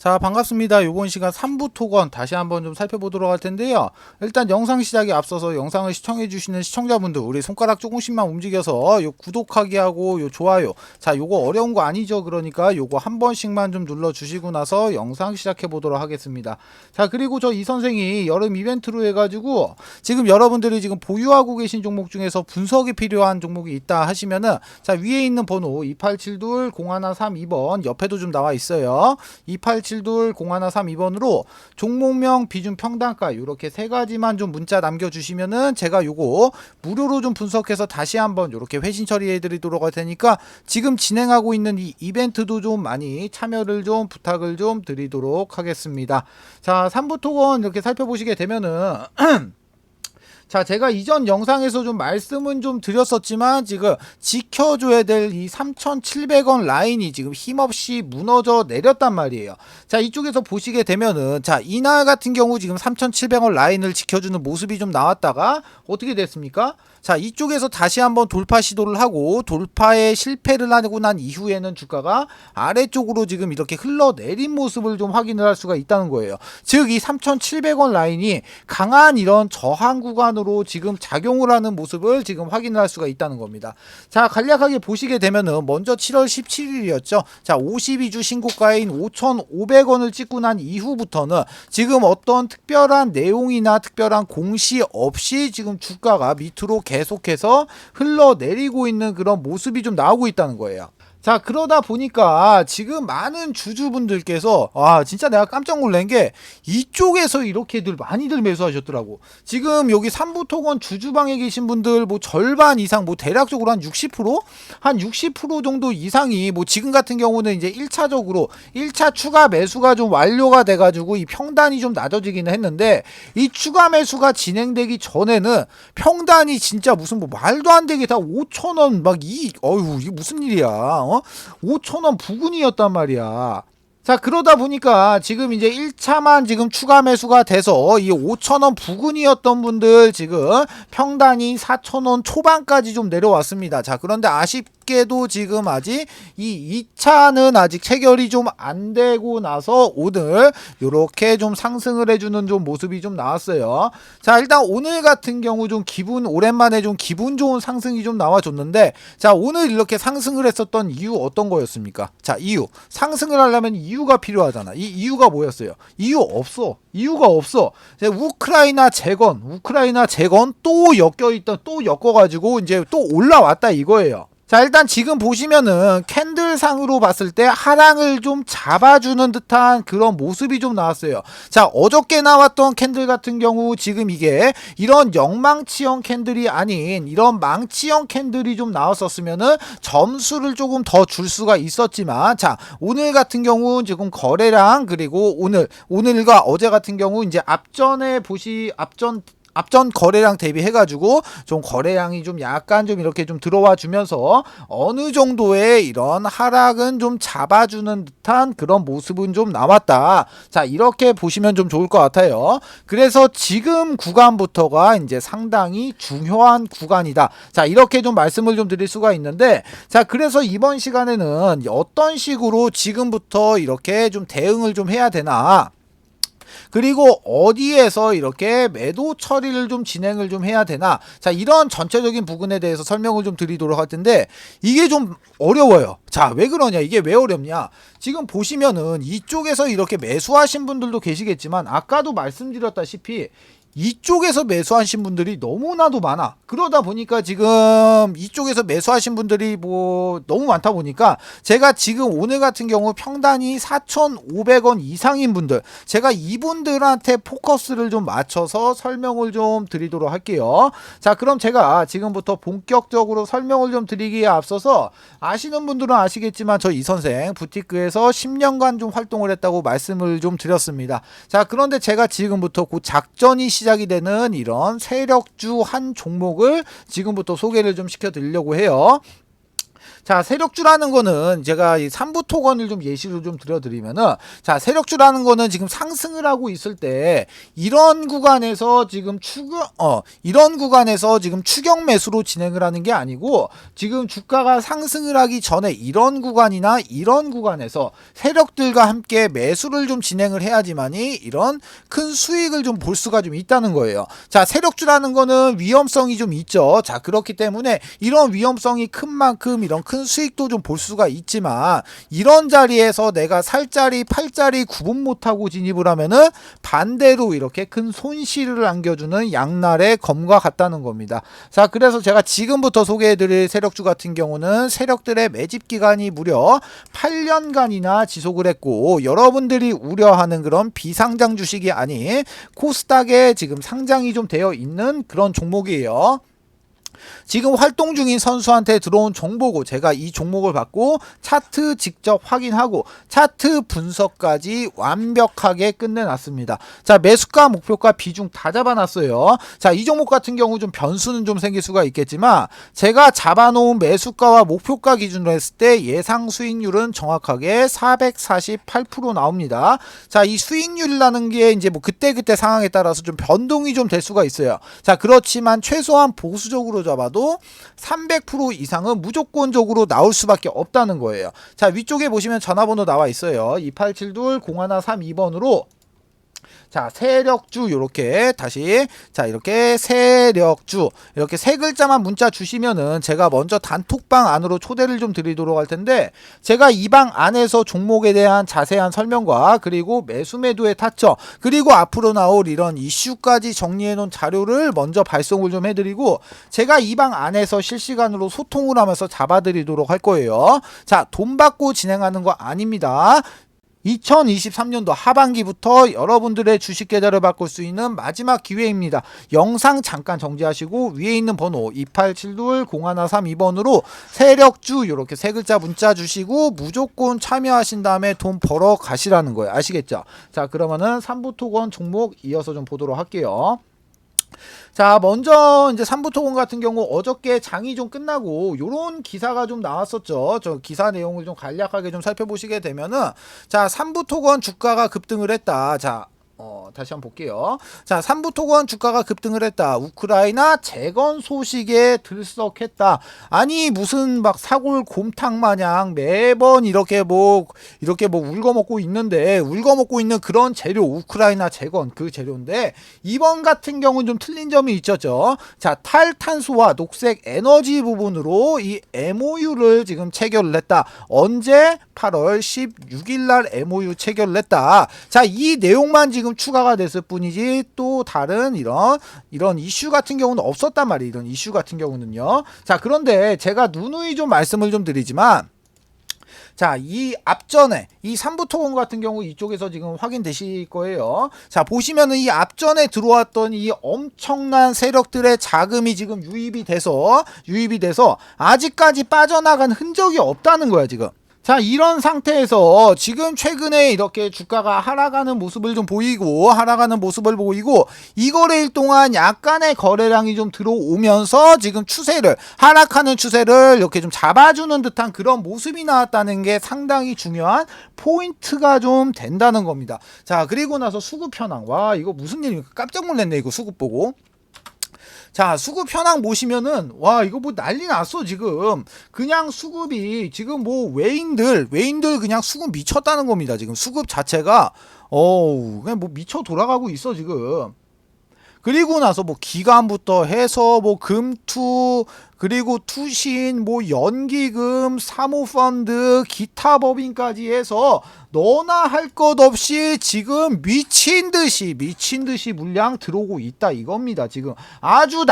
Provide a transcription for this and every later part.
자, 반갑습니다. 이번 시간 3부 토건 다시 한번 좀 살펴보도록 할 텐데요. 일단 영상 시작에 앞서서 영상을 시청해주시는 시청자분들, 우리 손가락 조금씩만 움직여서 요 구독하기 하고 요 좋아요. 자, 요거 어려운 거 아니죠? 그러니까 요거 한 번씩만 좀 눌러주시고 나서 영상 시작해보도록 하겠습니다. 자, 그리고 저 이 선생이 여름 이벤트로 해가지고 지금 여러분들이 지금 보유하고 계신 종목 중에서 분석이 필요한 종목이 있다 하시면은 자, 위에 있는 번호 2872-0132번 옆에도 좀 나와 있어요. 2872-0132번으로 종목명, 비중, 평단가 이렇게 세 가지만 좀 문자 남겨주시면은 제가 요거 무료로 좀 분석해서 다시 한번 이렇게 회신 처리해 드리도록 할 테니까 지금 진행하고 있는 이 이벤트도 좀 많이 참여를 좀 부탁을 좀 드리도록 하겠습니다. 자, 3부 토건 이렇게 살펴보시게 되면은 자, 제가 이전 영상에서 좀 말씀은 좀 드렸었지만 지금 지켜줘야 될 이 3,700원 라인이 지금 힘없이 무너져 내렸단 말이에요. 자, 이쪽에서 보시게 되면은 자, 이날 같은 경우 지금 3,700원 라인을 지켜주는 모습이 좀 나왔다가 어떻게 됐습니까? 자, 이쪽에서 다시 한번 돌파 시도를 하고 돌파에 실패를 하고 난 이후에는 주가가 아래쪽으로 지금 이렇게 흘러내린 모습을 좀 확인을 할 수가 있다는 거예요. 즉 이 3,700원 라인이 강한 이런 저항 구간으로 지금 작용을 하는 모습을 지금 확인을 할 수가 있다는 겁니다. 자, 간략하게 보시게 되면은 먼저 7월 17일이었죠. 자, 52주 신고가인 5,500원을 찍고 난 이후부터는 지금 어떤 특별한 내용이나 특별한 공시 없이 지금 주가가 밑으로 계속해서 흘러내리고 있는 그런 모습이 좀 나오고 있다는 거예요. 자, 그러다 보니까 지금 많은 주주분들께서 진짜 내가 깜짝 놀란 게 이쪽에서 이렇게들 많이들 매수하셨더라고. 지금 여기 3부 토건 주주방에 계신 분들 뭐 절반 이상 뭐 대략적으로 한 60%? 한 60% 정도 이상이 뭐 지금 같은 경우는 이제 1차적으로 1차 추가 매수가 좀 완료가 돼가지고 이 평단이 좀 낮아지기는 했는데 이 추가 매수가 진행되기 전에는 평단이 진짜 무슨 뭐 말도 안 되게 다 5,000원 막 어휴 이게 무슨 일이야. 5,000원 부근이었단 말이야. 자, 그러다 보니까 지금 이제 1차만 지금 추가 매수가 돼서 이 5,000원 부근이었던 분들 지금 평단이 4,000원 초반까지 좀 내려왔습니다. 자, 그런데 아쉽게도 지금 아직 이 2차는 아직 체결이 좀 안 되고 나서 오늘 이렇게 좀 상승을 해주는 좀 모습이 좀 나왔어요. 자, 일단 오늘 같은 경우 좀 오랜만에 좀 기분 좋은 상승이 좀 나와줬는데 자, 오늘 이렇게 상승을 했었던 이유 어떤 거였습니까? 자, 이유. 상승을 하려면 이유가 필요하잖아. 이 이유가 뭐였어요? 이유 없어. 이유가 없어. 이제 우크라이나 재건 또 엮여있던 또 엮어가지고 이제 또 올라왔다 이거예요. 자, 일단 지금 보시면은 캔들상으로 봤을 때 하락을 좀 잡아주는 듯한 그런 모습이 좀 나왔어요. 자, 어저께 나왔던 캔들 같은 경우 지금 이게 이런 영망치형 캔들이 아닌 이런 망치형 캔들이 좀 나왔었으면은 점수를 조금 더 줄 수가 있었지만 자, 오늘 같은 경우 지금 거래량 그리고 오늘과 어제 같은 경우 이제 앞전 거래량 대비해가지고 좀 거래량이 좀 약간 좀 이렇게 좀 들어와 주면서 어느 정도의 이런 하락은 좀 잡아주는 듯한 그런 모습은 좀 나왔다. 자, 이렇게 보시면 좀 좋을 것 같아요. 그래서 지금 구간부터가 이제 상당히 중요한 구간이다. 자, 이렇게 좀 말씀을 좀 드릴 수가 있는데 자, 그래서 이번 시간에는 어떤 식으로 지금부터 이렇게 좀 대응을 좀 해야 되나, 그리고 어디에서 이렇게 매도 처리를 좀 진행을 좀 해야 되나, 자, 이런 전체적인 부분에 대해서 설명을 좀 드리도록 할 텐데 이게 좀 어려워요. 자, 왜 그러냐, 이게 왜 어렵냐, 지금 보시면은 이쪽에서 이렇게 매수하신 분들도 계시겠지만 아까도 말씀드렸다시피 이쪽에서 매수하신 분들이 너무나도 많아. 그러다 보니까 지금 이쪽에서 매수하신 분들이 뭐 너무 많다 보니까 제가 지금 오늘 같은 경우 평단이 4,500원 이상인 분들, 제가 이분들한테 포커스를 좀 맞춰서 설명을 좀 드리도록 할게요. 자, 그럼 제가 지금부터 본격적으로 설명을 좀 드리기에 앞서서 아시는 분들은 아시겠지만 저 이 선생 부티크에서 10년간 좀 활동을 했다고 말씀을 좀 드렸습니다. 자, 그런데 제가 지금부터 곧 작전이 시작이 되는 이런 세력주 한 종목을 지금부터 소개를 좀 시켜드리려고 해요. 자, 세력주라는 거는 제가 이 3부 토건을 좀 예시로 좀 들어드리면은, 자, 세력주라는 거는 지금 상승을 하고 있을 때 이런 구간에서 지금 추격 매수로 진행을 하는 게 아니고, 지금 주가가 상승을 하기 전에 이런 구간이나 이런 구간에서 세력들과 함께 매수를 좀 진행을 해야지만이 이런 큰 수익을 좀 볼 수가 좀 있다는 거예요. 자, 세력주라는 거는 위험성이 좀 있죠. 자, 그렇기 때문에 이런 위험성이 큰 만큼 이런 큰 수익도 좀 볼 수가 있지만, 이런 자리에서 내가 살 자리 팔 자리 구분 못하고 진입을 하면은 반대로 이렇게 큰 손실을 안겨주는 양날의 검과 같다는 겁니다. 자, 그래서 제가 지금부터 소개해드릴 세력주 같은 경우는 세력들의 매집 기간이 무려 8년간이나 지속을 했고, 여러분들이 우려하는 그런 비상장 주식이 아닌 코스닥에 지금 상장이 좀 되어 있는 그런 종목이에요. 지금 활동 중인 선수한테 들어온 정보고, 제가 이 종목을 받고 차트 직접 확인하고 차트 분석까지 완벽하게 끝내놨습니다. 자, 매수가 목표가 비중 다 잡아놨어요. 자, 이 종목 같은 경우 좀 변수는 좀 생길 수가 있겠지만, 제가 잡아놓은 매수가와 목표가 기준으로 했을 때 예상 수익률은 정확하게 448% 나옵니다. 자, 이 수익률이라는 게 이제 뭐 그때그때 상황에 따라서 좀 변동이 좀 될 수가 있어요. 자, 그렇지만 최소한 보수적으로 잡아도 300% 이상은 무조건적으로 나올 수밖에 없다는 거예요. 자, 위쪽에 보시면 전화번호 나와 있어요. 2872-0132번으로 자, 세력주 요렇게 다시, 자, 이렇게 세력주 이렇게 세 글자만 문자 주시면은 제가 먼저 단톡방 안으로 초대를 좀 드리도록 할 텐데, 제가 이 방 안에서 종목에 대한 자세한 설명과 그리고 매수 매도의 타점, 그리고 앞으로 나올 이런 이슈까지 정리해 놓은 자료를 먼저 발송을 좀 해드리고, 제가 이 방 안에서 실시간으로 소통을 하면서 잡아드리도록 할 거예요. 자, 돈 받고 진행하는 거 아닙니다. 2023년도 하반기부터 여러분들의 주식 계좌를 바꿀 수 있는 마지막 기회입니다. 영상 잠깐 정지하시고 위에 있는 번호 2872-0132번으로 세력주 이렇게 세 글자 문자 주시고 무조건 참여하신 다음에 돈 벌어 가시라는 거예요. 아시겠죠? 자, 그러면은 3부 토건 종목 이어서 좀 보도록 할게요. 자, 먼저 이제 3부 토건 같은 경우 어저께 장이 좀 끝나고 요런 기사가 좀 나왔었죠. 저 기사 내용을 좀 간략하게 좀 살펴보시게 되면은, 자, 3부 토건 주가가 급등을 했다. 자, 다시 한번 볼게요. 자, 3부 토건 주가가 급등을 했다. 우크라이나 재건 소식에 들썩했다. 아니, 무슨 막 사골 곰탕 마냥 매번 이렇게 뭐 울거먹고 있는데, 울거먹고 있는 그런 재료, 우크라이나 재건 그 재료인데, 이번 같은 경우는 좀 틀린 점이 있었죠. 자, 탈탄소와 녹색 에너지 부분으로 이 MOU를 지금 체결을 했다. 언제? 8월 16일 날 MOU 체결을 했다. 자, 이 내용만 지금 추가가 됐을 뿐이지 또 다른 이런 이슈 같은 경우는 없었단 말이에요. 이런 이슈 같은 경우는요. 자, 그런데 제가 누누이 좀 말씀을 좀 드리지만, 자, 이 앞전에 이 3부 토건 같은 경우 이쪽에서 지금 확인되실 거예요. 자, 보시면은 이 앞전에 들어왔던 이 엄청난 세력들의 자금이 지금 유입이 돼서 아직까지 빠져나간 흔적이 없다는 거야, 지금. 자, 이런 상태에서 지금 최근에 이렇게 주가가 하락하는 모습을 보이고 이 거래일 동안 약간의 거래량이 좀 들어오면서 지금 하락하는 추세를 이렇게 좀 잡아주는 듯한 그런 모습이 나왔다는 게 상당히 중요한 포인트가 좀 된다는 겁니다. 자, 그리고 나서 수급 현황. 와, 이거 무슨 일입니까? 깜짝 놀랐네, 이거 수급 보고. 자, 수급 현황 보시면은, 와, 이거 뭐 난리 났어, 지금. 그냥 수급이, 지금 뭐 외인들 그냥 수급 미쳤다는 겁니다. 지금 수급 자체가, 그냥 뭐 미쳐 돌아가고 있어, 지금. 그리고 나서 뭐 기간부터 해서 뭐 금투, 그리고 투신, 뭐 연기금, 사모펀드, 기타 법인까지 해서 너나 할 것 없이 지금 미친 듯이 물량 들어오고 있다 이겁니다. 지금 아주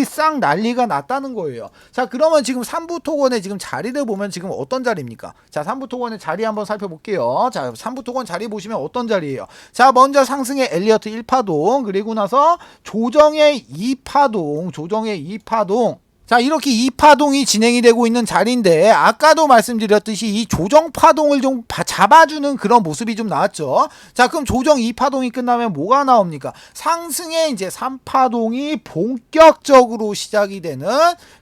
쌍 난리가 났다는 거예요. 자, 그러면 지금 3부 토건의 지금 자리를 보면 지금 어떤 자리입니까? 자, 3부 토건의 자리 한번 살펴볼게요. 자, 3부 토건 자리 보시면 어떤 자리예요? 자, 먼저 상승의 엘리어트 1파동, 그리고 나서 조정의 2파동, 자, 이렇게 2파동이 진행이 되고 있는 자리인데 아까도 말씀드렸듯이 이 조정 파동을 좀 잡아주는 그런 모습이 좀 나왔죠. 자, 그럼 조정 2파동이 끝나면 뭐가 나옵니까? 상승의 이제 3파동이 본격적으로 시작이 되는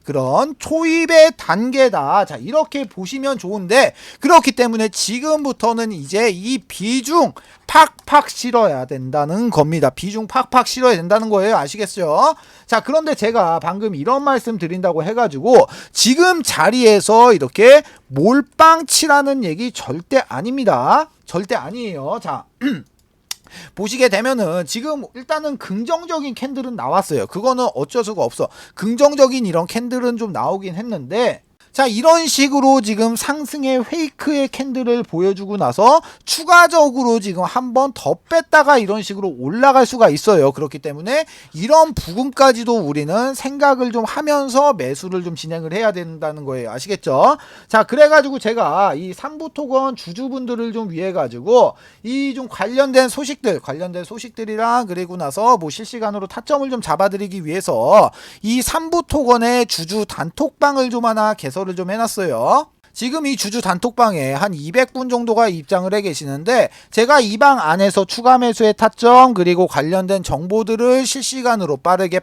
그런 초입의 단계다. 자, 이렇게 보시면 좋은데, 그렇기 때문에 지금부터는 이제 이 비중 팍팍 실어야 된다는 겁니다. 비중 팍팍 실어야 된다는 거예요. 아시겠어요? 자, 그런데 제가 방금 이런 말씀 드린다고 해가지고 지금 자리에서 이렇게 몰빵치라는 얘기 절대 아닙니다. 절대 아니에요. 자, 보시게 되면은 지금 일단은 긍정적인 캔들은 나왔어요. 그거는 어쩔 수가 없어. 긍정적인 이런 캔들은 좀 나오긴 했는데, 자, 이런 식으로 지금 상승의 페이크의 캔들을 보여주고 나서 추가적으로 지금 한 번 더 뺐다가 이런 식으로 올라갈 수가 있어요. 그렇기 때문에 이런 부분까지도 우리는 생각을 좀 하면서 매수를 좀 진행을 해야 된다는 거예요. 아시겠죠? 자, 그래가지고 제가 이 삼부토건 주주분들을 좀 위해 가지고 이 좀 관련된 소식들이랑 그리고 나서 뭐 실시간으로 타점을 좀 잡아드리기 위해서 이 삼부토건의 주주 단톡방을 좀 하나 개설을 좀 해놨어요. 지금 이 주주 단톡방에 한 200분 정도가 입장을 해 계시는데, 제가 이 방 안에서 추가 매수의 타점 그리고 관련된 정보들을 실시간으로 빠르게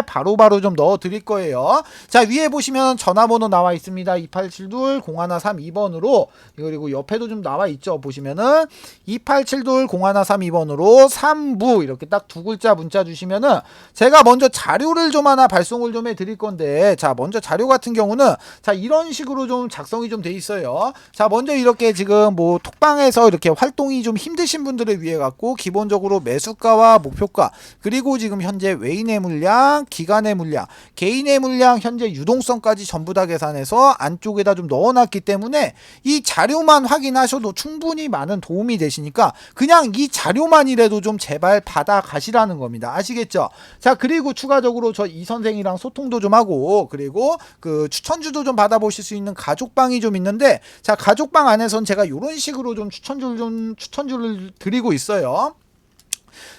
바로바로 좀 넣어 드릴 거예요. 자, 위에 보시면 전화번호 나와 있습니다. 2872-0132번으로, 그리고 옆에도 좀 나와 있죠. 보시면은 2872-0132번으로 3부 이렇게 딱 두 글자 문자 주시면은 제가 먼저 자료를 좀 하나 발송을 좀 해 드릴 건데, 자, 먼저 자료 같은 경우는 자, 이런 식으로 좀 작성이 좀 돼 있어요. 자, 먼저 이렇게 지금 뭐 톡방에서 이렇게 활동이 좀 힘드신 분들을 위해 갖고 기본적으로 매수가와 목표가, 그리고 지금 현재 외인의 물량, 기간의 물량, 개인의 물량, 현재 유동성까지 전부 다 계산해서 안쪽에다 좀 넣어놨기 때문에 이 자료만 확인하셔도 충분히 많은 도움이 되시니까 그냥 이 자료만이라도 좀 제발 받아 가시라는 겁니다. 아시겠죠? 자, 그리고 추가적으로 저 이 선생이랑 소통도 좀 하고, 그리고 그 추천주도 좀 받아보실 수 있는 가족방이 좀 있는데, 자, 가족방 안에선 제가 이런 식으로 좀 추천주를 드리고 있어요.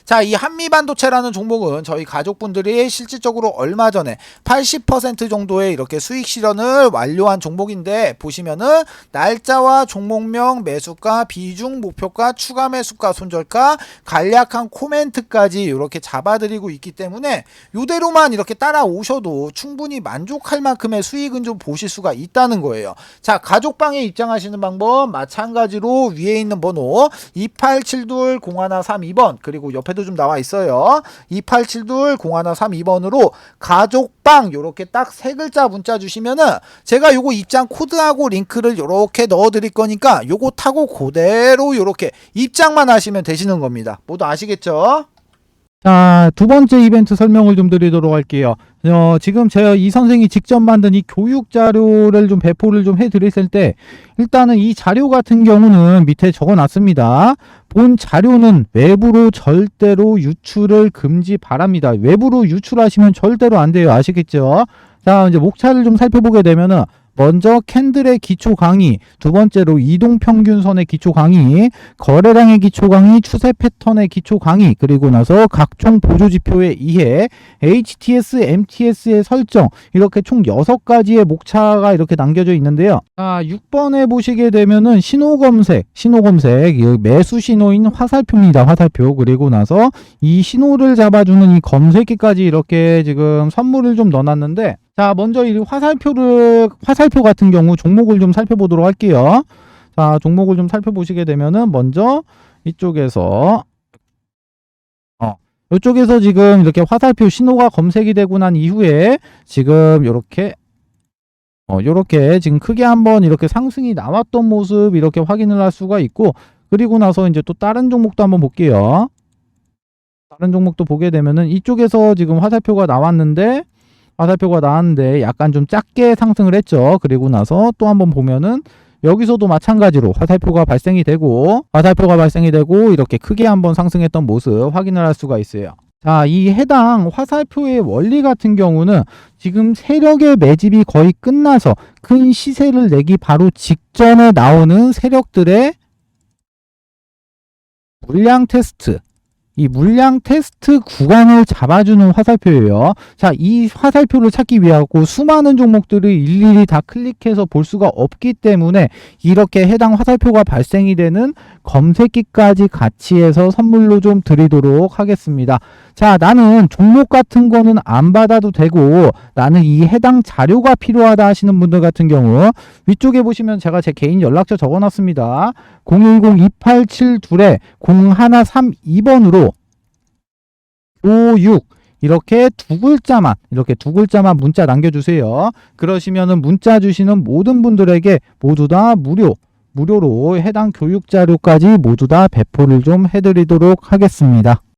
자, 이 한미반도체라는 종목은 저희 가족분들이 실질적으로 얼마 전에 80% 정도의 이렇게 수익 실현을 완료한 종목인데, 보시면은 날짜와 종목명, 매수가, 비중, 목표가, 추가 매수가, 손절가, 간략한 코멘트까지 이렇게 잡아드리고 있기 때문에 이대로만 이렇게 따라오셔도 충분히 만족할 만큼의 수익은 좀 보실 수가 있다는 거예요. 자, 가족방에 입장하시는 방법 마찬가지로 위에 있는 번호 2872-0132번, 그리고 옆에도 좀 나와 있어요. 2872-0132번으로 가족방 요렇게 딱 세 글자 문자 주시면은 제가 요거 입장 코드하고 링크를 요렇게 넣어 드릴 거니까 요거 타고 그대로 요렇게 입장만 하시면 되시는 겁니다. 모두 아시겠죠? 자, 두 번째 이벤트 설명을 좀 드리도록 할게요. 지금 제가 이 선생이 직접 만든 이 교육 자료를 좀 배포를 좀 해드렸을 때, 일단은 이 자료 같은 경우는 밑에 적어 놨습니다. 본 자료는 외부로 절대로 유출을 금지 바랍니다. 외부로 유출하시면 절대로 안 돼요. 아시겠죠? 자, 이제 목차를 좀 살펴보게 되면은, 먼저 캔들의 기초 강의, 두 번째로 이동평균선의 기초 강의, 거래량의 기초 강의, 추세 패턴의 기초 강의, 그리고 나서 각종 보조지표의 이해, HTS, MTS의 설정, 이렇게 총 6가지의 목차가 이렇게 남겨져 있는데요. 자, 6번에 보시게 되면은 신호검색, 매수 신호인 화살표입니다. 화살표. 그리고 나서 이 신호를 잡아주는 이 검색기까지 이렇게 지금 선물을 좀 넣어놨는데, 자, 먼저 이 화살표 같은 경우 종목을 좀 살펴보도록 할게요. 자, 종목을 좀 살펴보시게 되면은 먼저 이쪽에서 이쪽에서 지금 이렇게 화살표 신호가 검색이 되고 난 이후에 지금 요렇게 지금 크게 한번 이렇게 상승이 나왔던 모습 이렇게 확인을 할 수가 있고, 그리고 나서 이제 또 다른 종목도 한번 볼게요. 다른 종목도 보게 되면은 이쪽에서 지금 화살표가 나왔는데 약간 좀 작게 상승을 했죠. 그리고 나서 또 한번 보면은 여기서도 마찬가지로 화살표가 발생이 되고 이렇게 크게 한번 상승했던 모습 확인을 할 수가 있어요. 자, 이 해당 화살표의 원리 같은 경우는 지금 세력의 매집이 거의 끝나서 큰 시세를 내기 바로 직전에 나오는 세력들의 물량 테스트, 이 물량 테스트 구간을 잡아주는 화살표예요. 자, 이 화살표를 찾기 위하고 수많은 종목들을 일일이 다 클릭해서 볼 수가 없기 때문에 이렇게 해당 화살표가 발생이 되는 검색기까지 같이 해서 선물로 좀 드리도록 하겠습니다. 자, 나는 종목 같은 거는 안 받아도 되고 나는 이 해당 자료가 필요하다 하시는 분들 같은 경우 위쪽에 보시면 제가 제 개인 연락처 적어놨습니다. 010-2872-0132번으로 56 이렇게 두 글자만 문자 남겨주세요. 그러시면은 문자 주시는 모든 분들에게 모두 다 무료로 해당 교육 자료까지 모두 다 배포를 좀 해드리도록 하겠습니다.